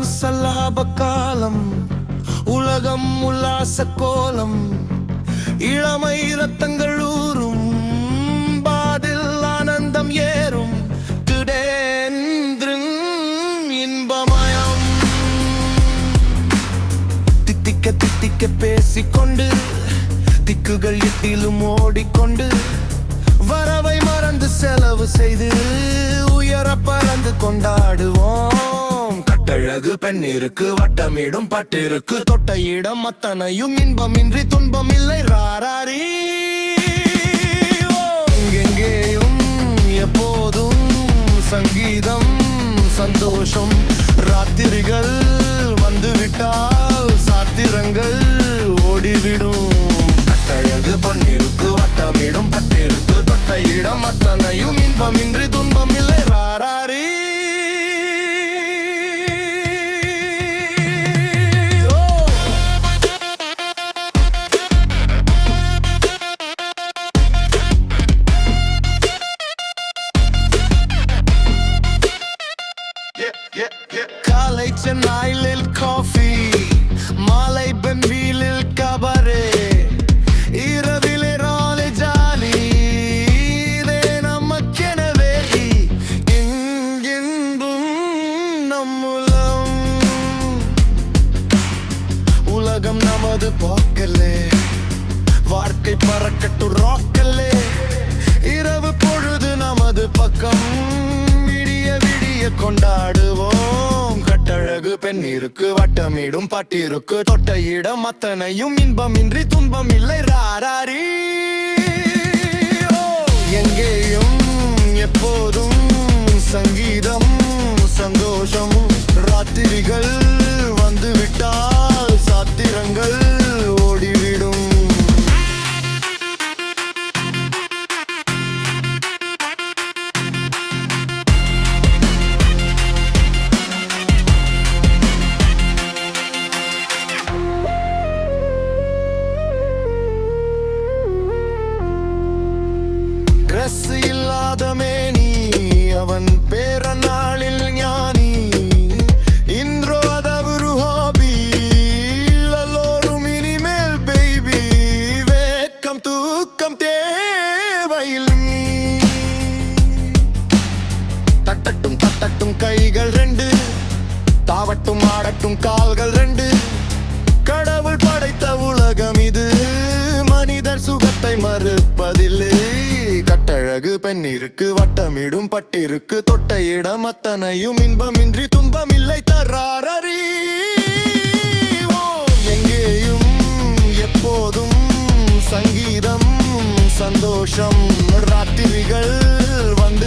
சல்லாப காலம், உலகம் உல்லாச கோலம், இளமை ரத்தங்கள் ஊறும், பாதில் ஆனந்தம் ஏறும், திடேந்திரன் இன்பமயம். தித்திக்க தித்திக்க பேசிக்கொண்டு, திக்குகள் எட்டிலும் ஓடிக்கொண்டு, வரவை மறந்து செலவு செய்து உயர பறந்து கொண்டாடுவோம். கட்டழகு பெண்ணிருக்கு, வட்டமிடும் பட்டிருக்கு, தொட்ட இடம் அத்தனையும் இன்பமின்றி துன்பம் இல்லை. ராராரி எங்கேயும் எப்போதும் சங்கீதம் சந்தோஷம். ராத்திரிகள் வந்துவிட்டால் சாத்திரங்கள் ஓடிவிடும். கட்டழகு பொன்னிருக்கு, வட்டமிடும் பட்டிருக்கு, தொட்ட இடம் அத்தனையும் இன்பமின்றி துன்பம் இல்லை. ராராரி காலை சென்னையில் காஃபி, மாலை பென்வீலில் கபரே, இரவிலே ராலே ஜாலி, இதே நமக்கெனவே இன்பும் நம்முலம். உலகம் நமது போக்கலே, வாழ்க்கை பறக்கட்டு ராக்கலே, இரவு பொழுது நமது பக்கம், விடிய விடிய கொண்டாடுவோம். கட்டழகு பெண்ணிருக்கு, வட்டமிடும் பட்டிருக்கு, தொட்ட இடம் அத்தனையும் இன்பமின்றி துன்பம் இல்லை. ராராரி எங்கேயும் எப்போதும் சங்கீதம் சந்தோஷம். ராத்திரிகள் வந்துவிட்டால் சாத்திரங்கள் ஓடிவிடும். ட்ரெஸ் இல்லாத மேனி, அவன் பேர நாளில் ஞானி, இன்றோ அதவரு ஹாபி, எல்லோரும் இனிமேல் பேபி, வேக்கம் தூக்கம் தேவையில் நீ. தட்டட்டும் தட்டட்டும் கைகள் ரெண்டு, தாவட்டும் ஆடட்டும் கால்கள் ரெண்டு, கடவுள் படைத்த உலகம் இது, மனிதர் சுகத்தை மறுப்பதில்லை. கட்டழகு பெண்ணிருக்கு, வட்டமிடும் பட்டிருக்கு, தொட்ட இடம் அத்தனையும் இன்பமின்றி துன்பம் இல்லை. தராரரி எங்கேயும் எப்போதும் சங்கீதம் சந்தோஷம். ராத்திரிகள் வந்து